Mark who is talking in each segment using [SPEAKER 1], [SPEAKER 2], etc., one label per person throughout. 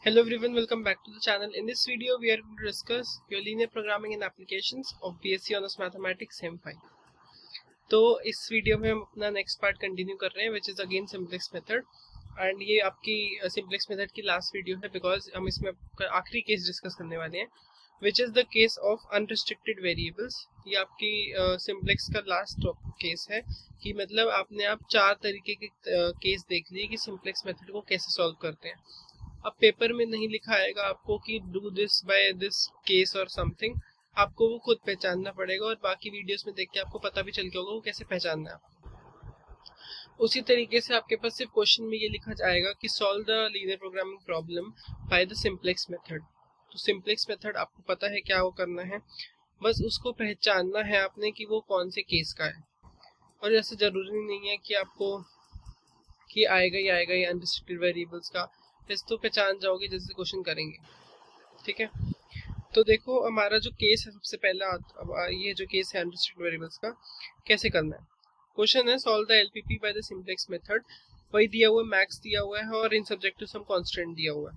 [SPEAKER 1] Hello everyone, welcome back to the channel. In this video, we are going to discuss your linear programming and applications of BSc Honors Mathematics Sem 5. तो इस video में हम अपना next part continue कर रहे हैं, which is again simplex method. And ये आपकी सिंप्लेक्स मेथड की लास्ट वीडियो है बिकॉज हम इसमें आखिरी केस डिस्कस करने वाले हैं, which is the case of unrestricted variables. ये आपकी सिंप्लेक्स का लास्ट केस है कि मतलब आपने आप 4 तरीके के केस देख लिए कि सिंप्लेक्स मेथड को कैसे सॉल्व करते हैं. अब पेपर में नहीं लिखा आएगा आपको कि do this by this case और समथिंग, आपको वो खुद पहचानना पड़ेगा और बाकी वीडियोस में देख के आपको पता भी चल गया होगा वो कैसे पहचानना है आपको. उसी तरीके से आपके पास सिर्फ क्वेश्चन में ये लिखा जाएगा कि solve the linear programming problem by the simplex method. तो सिंप्लेक्स मेथड आपको पता है क्या वो करना है, बस उसको पहचानना है आपने कि वो कौन से केस का है. और ऐसा जरूरी नहीं है कि आपको कि आएगा ही आएगा ये अनरिस्ट्रिक्टेड वेरिएबल्स का, इस तो पहचान जाओगे जैसे क्वेश्चन करेंगे. ठीक है, तो देखो हमारा जो केस है सबसे पहला, अब ये जो केस है अनरिस्ट्रिक्टेड वेरिएबल्स का कैसे करना है. क्वेश्चन है solve the LPP by the simplex method. वही दिया हुआ है, मैक्स दिया हुआ है और इन सब्जेक्ट टू सम कांस्टेंट दिया हुआ है.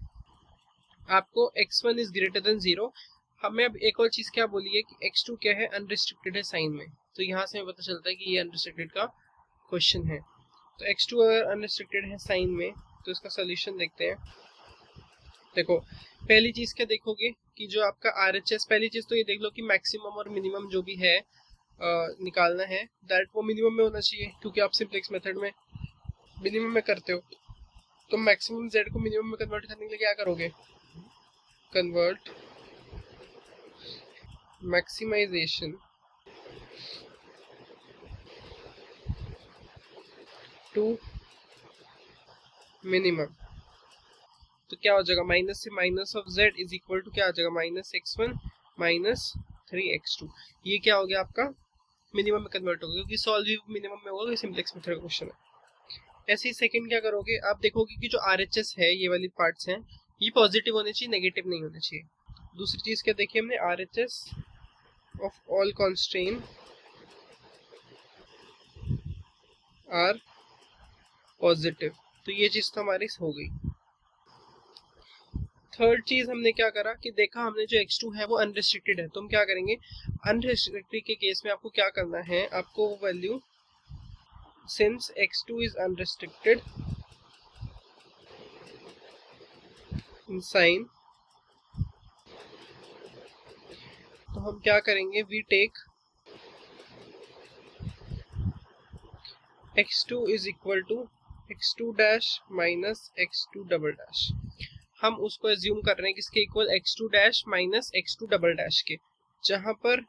[SPEAKER 1] आपको x1 इज ग्रेटर देन 0. हमें अब एक और चीज क्या बोली है कि x2 क्या है, अनरिस्ट्रिक्टेड है साइन में. तो यहाँ से हमें पता चलता है कि ये अनरिस्ट्रिक्टेड का क्वेश्चन है. तो x2 अगर अनरिस्ट्रिक्टेड है साइन में तो इसका सोल्यूशन देखते हैं. देखो पहली चीज क्या देखोगे कि जो आपका RHS, पहली चीज तो ये देख लो कि मैक्सिमम और मिनिमम जो भी है निकालना है, दैट वो मिनिमम में होना चाहिए क्योंकि आप सिंप्लेक्स मेथड में मिनिमम में करते हो. तो मैक्सिमम z को मिनिमम में कन्वर्ट करने के लिए क्या करोगे, कन्वर्ट मैक्सिमाइजेशन टू मिनिमम. तो क्या हो जाएगा, माइनस से minus of z is equal to क्या आ जाएगा, माइनस x1 माइनस 3x2. ये क्या हो गया आपका मिनिमम में कन्वर्ट होगा क्योंकि सॉल्व भी मिनिमम में होगा, सिंप्लेक्स मेथड का क्वेश्चन है. ऐसे ही सेकंड क्या करोगे, आप देखोगे कि जो RHS है ये वाली पार्ट्स हैं ये पॉजिटिव होने चाहिए, नेगेटिव नहीं होने चाहिए. दूसरी चीज क्या देखी हमने, RHS of all constraint are positive. तो ये चीज तो हमारी हो गई. थर्ड चीज हमने क्या करा कि देखा हमने जो x2 है वो अनरिस्ट्रिक्टेड है, तो हम क्या करेंगे, अनरिस्ट्रिक्टेड के केस में आपको क्या करना है, आपको वो value since x2 is unrestricted in sign, तो हम क्या करेंगे, we take x2 is equal to x2 dash minus x2 double dash. हम उसको एज्यूम कर रहे हैं किसके equal, x2 dash minus x2 double dash के, जहां पर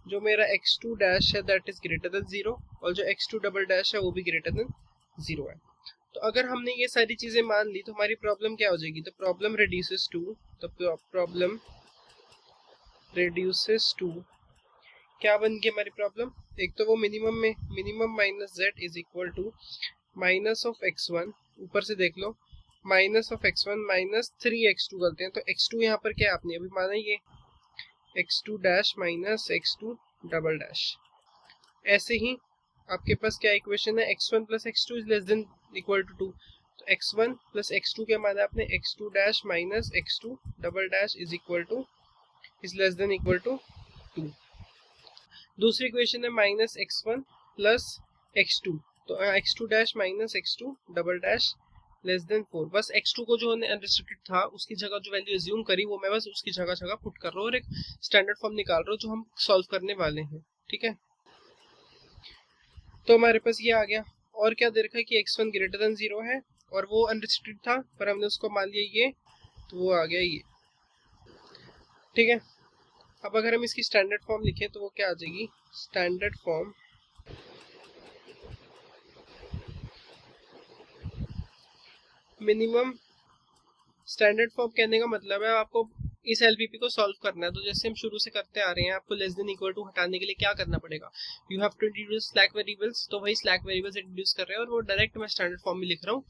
[SPEAKER 1] जो मेरा x2 डैश है दैट इज ग्रेटर देन 0 और जो x2 डबल डैश है वो भी ग्रेटर देन 0 है. तो अगर हमने ये सारी चीजें मान ली तो हमारी प्रॉब्लम क्या हो जाएगी, the problem reduces to, the problem reduces to क्या बन गई हमारी प्रॉब्लम, एक तो वो मिनिमम में minimum minus z is equal to minus of x1, ऊपर से देख लो minus of x1 minus 3x2 करते हैं. तो x2 यहाँ पर क्या आपने अभी माना, ये x2 dash minus x2 double dash. ऐसे ही आपके पास क्या इक्वेशन है, x1 plus x2 is less than equal to 2. तो x1 प्लस x2 क्या माना आपने, x2 dash minus x2 double dash is equal to is less than equal to 2. दूसरी equation है माइनस x1 प्लस x2, तो x2 dash minus x2 double dash less than 4. बस x2 को जो unrestricted था उसकी जगह जो वैल्यू एज्यूम करी वो मैं बस उसकी जगह जगह पुट कर रहा हूँ और एक स्टैंडर्ड फॉर्म निकाल रहा हूँ जो हम सॉल्व करने वाले हैं. ठीक है, तो हमारे पास ये आ गया. और क्या दे रखा है कि x1 ग्रेटर देन 0 है और वो अनरिस्ट्रिक्टेड था पर हमने उसको मान लिया ये, तो वो आ गया ये. ठीक है, अब अगर हम इसकी स्टैंडर्ड फॉर्म लिखें तो वो क्या आ जाएगी, standard form minimum. Standard form कहने का मतलब है आपको इस एलपीपी को सॉल्व करना है. तो जैसे हम शुरू से करते आ रहे हैं, आपको लेस देन इक्वल टू हटाने के लिए क्या करना पड़ेगा, you have to introduce slack variables. तो वही स्लैक वेरिएबल्स इंट्रोड्यूस कर रहे हैं और वो डायरेक्ट मैं स्टैंडर्ड फॉर्म में लिख रहा हूँ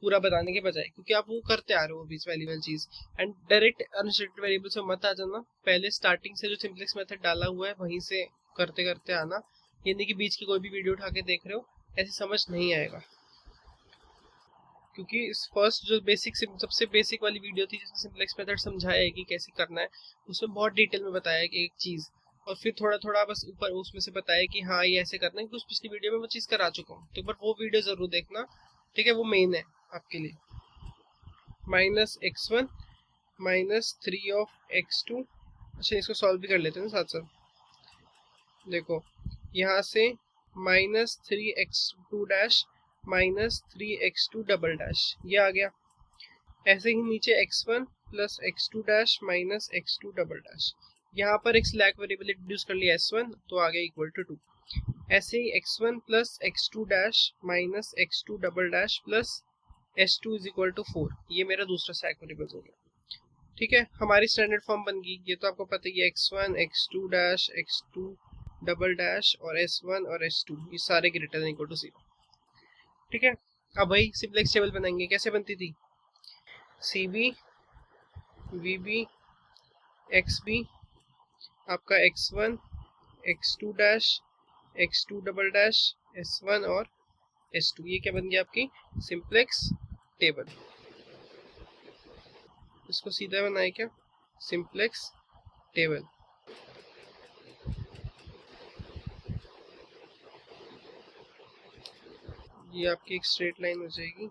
[SPEAKER 1] पूरा बताने के बजाय, क्योंकि आप वो करते आ रहे हो बीच वाली वाली चीज. एंड डायरेक्ट अनरिस्ट्रिक्टेड वेरिएबल्स में मत आ जाना, पहले स्टार्टिंग से जो सिंप्लेक्स मेथड डाला हुआ है वहीं से करते करते आना. ये नहीं कि बीच की कोई भी वीडियो उठा के देख रहे हो, ऐसी समझ नहीं आएगा. क्योंकि इस फर्स्ट जो सबसे बेसिक वाली वीडियो थी जिसमें सिंपलेक्स मेथड समझाया है कि कैसे करना है, उसमें बहुत डिटेल में बताया है कि एक चीज़, और फिर थोड़ा थोड़ा बस ऊपर उसमें से बताया कि हाँ ये ऐसे करना है, क्योंकि उस पिछली वीडियो में वो चीज़ करा चुका हूँ। तो एक बार वो वीडियो ज़रूर देखना, ठीक है, वो मेन है आपके लिए। -x1 -3 of x2। अच्छा, इसको सॉल्व भी कर लेते हैं ना साथ साथ। देखो यहाँ से -3x2 dash -3x2 double dash, ये आ गया। ऐसे ही नीचे x1 plus x2 dash minus x2 double dash, यहाँ पर एक स्लैक वेरिएबल इंट्रोड्यूस कर लिया s1, तो आ गया इक्वल टू 2। ऐसे ही x1 plus x2 dash minus x2 double dash plus s2 is equal to 4, ये मेरा दूसरा स्लैक वेरिएबल हो गया। ठीक है, हमारी स्टैंडर्ड फॉर्म बन गई। ये तो आपको पता ही है, x1 x2 dash x2 double dash और s1 और s2 ये सारे ग्रेटर देन इक्वल टू 0। ठीक है, अब वही सिंपलेक्स टेबल बनाएंगे। कैसे बनती थी? cb vb xb आपका x1 x2 dash x2 double dash s1 और s2, ये क्या बन गया आपकी सिंपलेक्स टेबल। इसको सीधा बनाए क्या, सिंपलेक्स टेबल। ये आपकी एक स्ट्रेट लाइन हो जाएगी।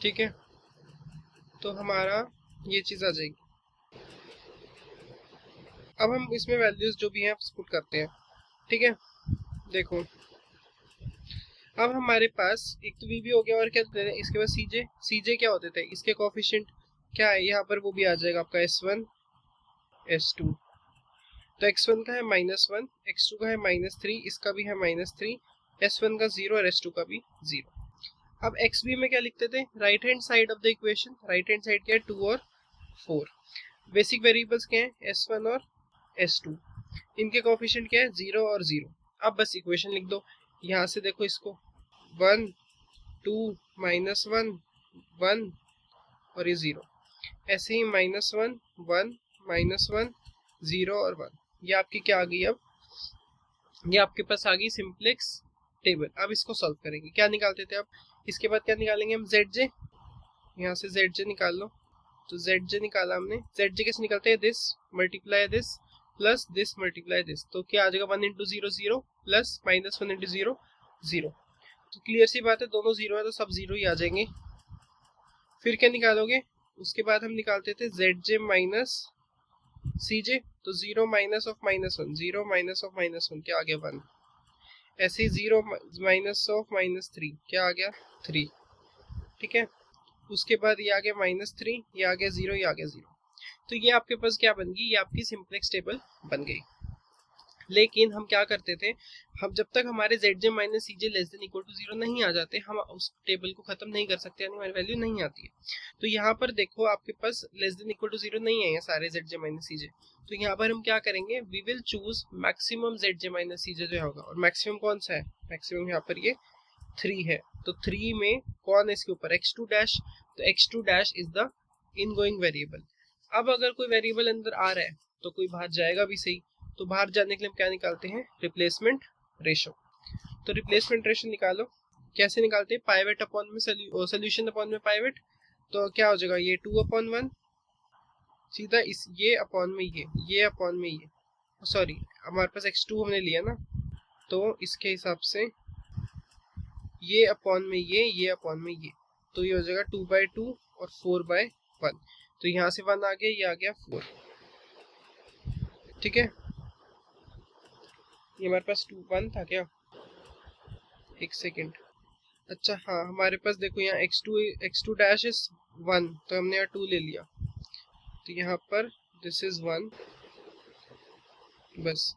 [SPEAKER 1] ठीक है, तो हमारा ये चीज़ आ जाएगी। अब हम इसमें वैल्यूज जो भी हैं पुट करते हैं। ठीक है, देखो अब हमारे पास एक तो वी हो गया, और क्या होते हैं इसके बाद सीजे क्या होते थे, इसके कोफिशिएंट क्या है यहाँ पर, वो भी आ जाएगा आपका s1 s2। तो x1 का है -1, x2 का है -3, इसका भी है -3, s1 का 0 और s2 का भी 0। अब xb में क्या लिखते थे, right hand side of the equation, right hand side क्या है 2 और 4। बेसिक वेरिएबल्स क्या है s1 और s2, इनके कोफिशिएंट क्या है 0 और 0। अब बस इक्वेशन लिख दो। यहाँ से देखो इसको 1 2 -1 1 और ये 0, ऐसे ही -1 1 -1 0 और 1, ये आपकी क्या आ गई, अब ये आपके पास आ गई सिंपलेक्स टेबल। अब इसको सॉल्व करेंगे। क्या निकालते थे अब, इसके बाद क्या निकालेंगे हम, zj, यहाँ से zj निकाल लो। तो zj निकाला हमने। zj कैसे निकालते हैं, this multiply this plus this multiply this, तो क्या आ जाएगा 1 इंटू 0 0 प्लस -1 इंटू 0 0। तो क्लियर सी बात है, दोनों 0 है तो सब 0 ही आ जाएंगे। फिर क्या निकालोगे, उसके बाद हम निकालते थे zj माइनस cj, तो 0 माइनस ऑफ -1 0 माइनस ऑफ -1 क्या आ गया 1। ऐसे ही 0 माइनस ऑफ -3 क्या आ गया 3। ठीक है, उसके बाद ये आ गया -3, ये आ गया 0, ये आ गया 0। तो ये आपके पास क्या बन गई, ये आपकी सिंपलेक्स टेबल बन गई। लेकिन हम क्या करते थे, हम जब तक हमारे zj minus cj less than equal to 0 नहीं आ जाते, हम उस टेबल को खत्म नहीं कर सकते, यानी हमारी वैल्यू नहीं आती है। तो यहाँ पर देखो आपके पास लेस देन इक्वल टू 0 नहीं है सारे zj माइनस cj, तो यहाँ पर हम क्या करेंगे, we will choose maximum zj minus cj जो होगा। और मैक्सिमम कौन सा है, मैक्सिमम यहाँ पर ये 3 है। तो 3 में कौन है इसके ऊपर, x2 डैश, तो x2 dash is the ingoing variable. अब अगर कोई वेरिएबल अंदर आ रहा है तो कोई बाहर जाएगा भी सही, तो बाहर जाने के लिए हम क्या निकालते हैं, रिप्लेसमेंट रेशो। तो रिप्लेसमेंट रेशो निकालो। कैसे निकालते हैं, पाइवेट अपॉन में सोल्यूशन अपॉन में पाइवेट, तो क्या हो जाएगा, ये 2/1 सीधा इस ये अपॉन में ये अपॉन में ये, सॉरी हमारे पास x2 हमने लिया ना, तो इसके हिसाब से ये अपॉन में ये अपॉन में ये, तो ये हो जाएगा 2/2 और 4/1। तो यहाँ से 1 आ गया, ये आ गया 4। ठीक है, ये हमारे पास 2 1 था क्या, एक सेकेंड। अच्छा हाँ, हमारे पास देखो यहाँ x2 डैश इज 1, तो हमने यहाँ 2 ले लिया, तो यहाँ पर दिस इज 1 बस।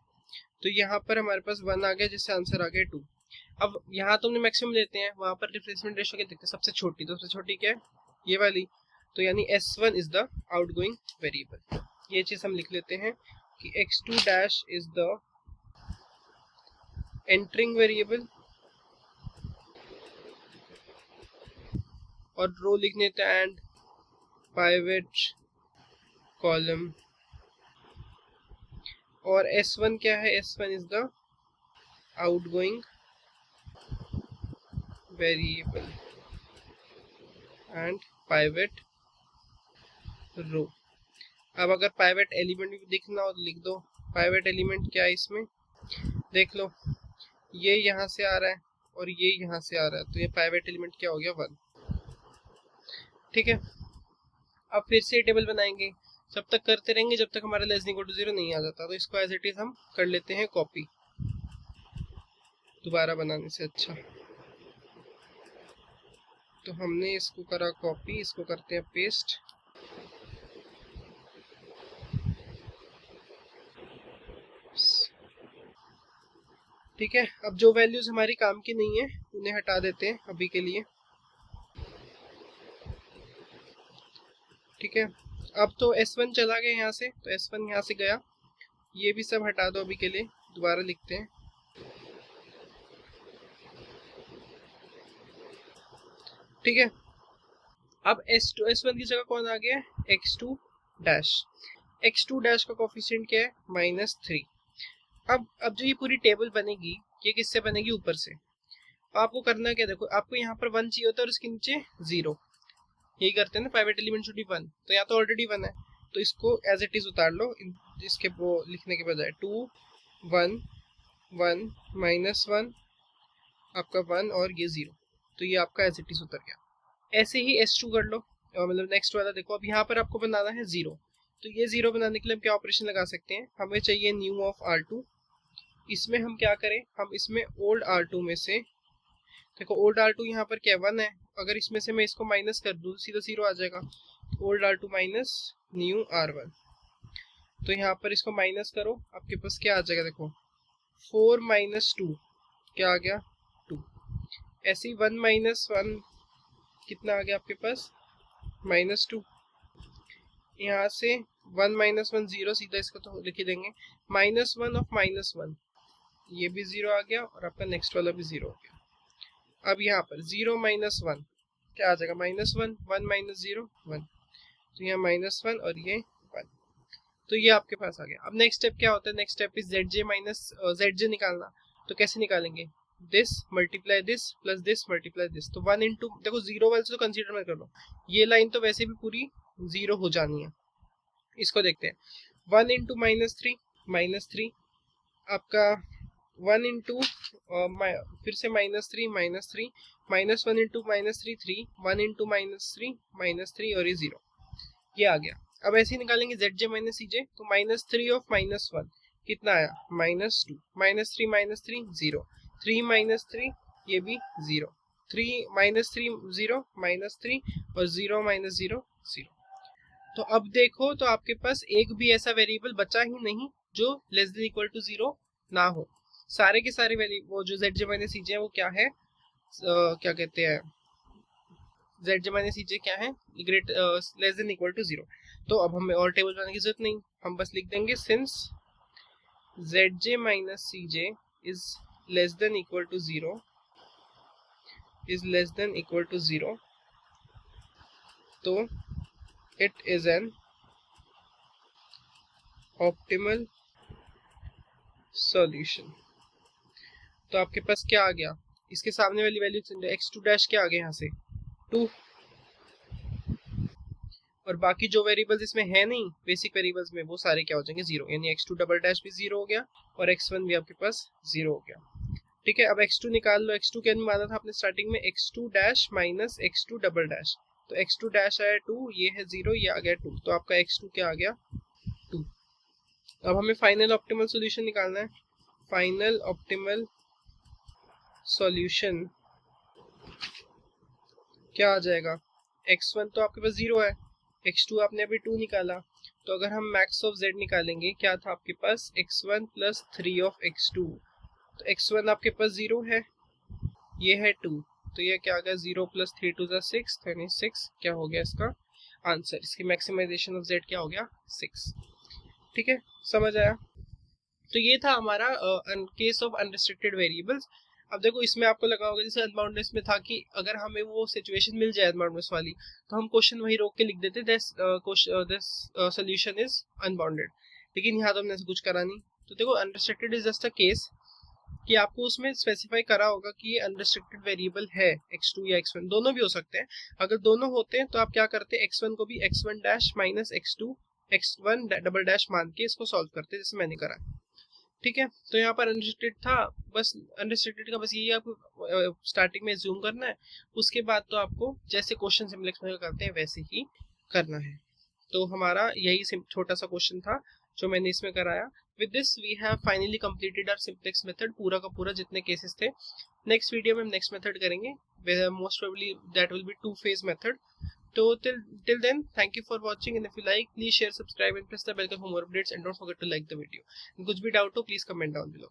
[SPEAKER 1] तो यहाँ पर हमारे पास 1 आ गया, जिससे आंसर आ गया 2। अब यहाँ तो हमने मैक्सिमम लेते हैं, वहाँ पर रिप्लेसमेंट रेशो क्या देखते हैं, सबसे छोटी, तो सबसे छोटी क्या है, ये वाली, तो यानी s1 is the outgoing variable. ये चीज हम लिख लेते हैं कि x2 dash is the entering variable, और रो लिख लेते हैं एंड पाइवेट कॉलम, और s1 क्या है, s1 is the outgoing variable and pivot row. अब अगर पाइवेट एलिमेंट भी दिखना हो तो लिख दो, पाइवेट एलिमेंट क्या है इसमें, देख लो ये यहाँ से आ रहा है और ये यहाँ से आ रहा है, तो ये पाइवेट एलिमेंट क्या हो गया 1। ठीक है, अब फिर से टेबल बनाएंगे, जब तक करते रहेंगे जब तक हमारा लेस देन इक्वल टू 0 नहीं आ जाता। तो इसको एज इट इज हम कर लेते हैं कॉपी, दोबारा बनाने से अच्छा। तो हमने इसको करा कॉपी, इसको करते हैं पेस्ट। ठीक है, अब जो वैल्यूज हमारी काम की नहीं है उन्हें हटा देते हैं अभी के लिए। ठीक है, अब तो S1 चला गया यहाँ से, तो S1 यहाँ से गया, ये भी सब हटा दो अभी के लिए, दोबारा लिखते हैं। ठीक है, अब S1 की जगह कौन आ गया, x2 डैश। x2 डैश का कोफिशिएंट क्या है, -3। अब जो ये पूरी टेबल बनेगी ये किससे बनेगी, ऊपर से। आपको करना क्या, देखो आपको यहाँ पर 1 चाहिए होता है और इसके नीचे 0, यही करते हैं ना, प्राइवेट एलिमेंट शुड बी 1, तो यहाँ तो ऑलरेडी 1 है, तो इसको एज इट इज उतार लो, इसके वो लिखने के बजाय 2 1 1 -1 आपका 1 और ये 0, तो ये आपका एज इट इज उतर गया। ऐसे ही S2 कर लो, मतलब नेक्स्ट वाला देखो, अब यहाँ पर आपको बनाना है 0, तो ये 0 बनाने के लिए हम क्या ऑपरेशन लगा सकते हैं, हमें चाहिए न्यू ऑफ R2। इसमें हम क्या करें, हम इसमें ओल्ड R2 में से, देखो ओल्ड R2 यहाँ पर क्या 1 है, अगर इसमें से मैं इसको माइनस कर दूँ सीधा 0 आ जाएगा, old R2 minus new R1। तो यहाँ पर इसको माइनस करो, आपके पास क्या आ जाएगा, देखो 4 - 2 क्या आ गया 2। ऐसे ही 1 - 1 कितना आ गया आपके पास, -2। यहाँ से 1 - 1 0, सीधा इसको तो लिख ही देंगे, -1 ऑफ -1, ये भी 0 आ गया और आपका नेक्स्ट वाला भी 0 हो गया। अब यहाँ पर 0 - 1 क्या आ जाएगा, -1 1 - 0 1, तो यहाँ -1 और ये 1, तो ये आपके पास आ गया। अब नेक्स्ट स्टेप क्या होता है, नेक्स्ट स्टेप इज zj निकालना। तो कैसे निकालेंगे, this multiply this plus this multiply this, तो 1 इंटू, देखो 0 वाले से तो कंसीडर मत कर लो, ये लाइन तो वैसे भी पूरी 0 हो जानी है। इसको देखते हैं, 1 इंटू -3 आपका 1 इंटू फिर से -3 -3 -1 इंटू -3 3 1 इंटू -3 और ये 0, ये आ गया। अब ऐसे ही निकालेंगे zj - cj, तो -3 ऑफ -1 कितना आया, -2 -3 -3 0 3 - 3 ये भी 0 3 -3 0 -3 और 0 -0 0। तो अब देखो, तो आपके पास एक भी ऐसा वेरिएबल बचा ही नहीं जो लेस देन इक्वल टू 0 ना हो। सारे के सारे वो जो zj - cj है वो क्या है, क्या कहते हैं, zj - cj क्या है, great less than equal to 0। तो अब हमें और टेबल बनाने की जरूरत नहीं, हम बस लिख देंगे since zj - cj is less than equal to 0 तो it is an optimal solution। तो आपके पास क्या आ गया, इसके सामने वाली वैल्यू x2 डैश क्या आ गया यहाँ से 2, और बाकी जो वेरिएबल्स इसमें है नहीं बेसिक वेरिएबल्स में वो सारे क्या हो जाएंगे 0, यानी x2 डबल डैश भी 0 हो गया और x1 भी आपके पास 0 हो गया। ठीक है, अब x2 निकाल लो, x2 क्या माना था आपने स्टार्टिंग में, x2 dash minus x2 double dash, तो x2 डैश आया 2, ये है 0, ये आ गया 2, तो आपका x2 क्या आ गया 2। अब हमें फाइनल ऑप्टिमल सॉल्यूशन निकालना है। फाइनल ऑप्टिमल सॉल्यूशन क्या आ जाएगा, x1 तो आपके पास 0 है, x2 आपने अभी 2 निकाला, तो अगर हम मैक्स ऑफ z निकालेंगे क्या था आपके पास, x1 प्लस 3 ऑफ x2, तो x1 आपके पास 0 है, ये है 2, तो ये क्या आ गया 0 प्लस 3 2 6, यानी 6 क्या हो गया इसका आंसर, इसकी मैक्सिमाइजेशन ऑफ z क्या हो गया 6। ठीक है, समझ आया? तो ये था हमारा केस ऑफ अनरिस्ट्रिक्टेड वेरिएबल्स। अब देखो इसमें आपको लगा होगा जैसे अनबाउंडनेस में था कि अगर हमें वो सिचुएशन मिल जाए अनबाउंडनेस वाली तो हम क्वेश्चन वही रोक के लिख देते दिस सोल्यूशन इज अनबाउंडेड, लेकिन यहाँ तो हमने ऐसा कुछ करा नहीं। तो देखो unrestricted is just a case कि आपको उसमें स्पेसिफाई करा होगा कि ये अनरिस्ट्रिक्टेड वेरिएबल है x2 या x1, दोनों भी हो सकते हैं। अगर दोनों होते हैं तो आप क्या करते हैं, x1 को भी x1 dash minus x2 x1 double dash मान के इसको सॉल्व करते हैं जैसे मैंने करा। ठीक है, तो यहाँ पर अनरिस्ट्रिक्टेड था, बस अनरिस्ट्रिक्टेड का बस यही आपको स्टार्टिंग में जूम करना है, उसके बाद तो आपको जैसे क्वेश्चन सिम्प्लेक्स में करते हैं वैसे ही करना है। तो हमारा यही छोटा सा क्वेश्चन था जो मैंने इसमें कराया। With this we have finally completed our simplex method, पूरा का पूरा जितने केसेस थे। नेक्स्ट वीडियो में हम नेक्स्ट मेथड करेंगे, most probably that will be two phase method. So till then, thank you for watching, and if you like, please share, subscribe, and press the bell for more updates. And don't forget to like the video. And कुछ भी doubt हो, please comment down below.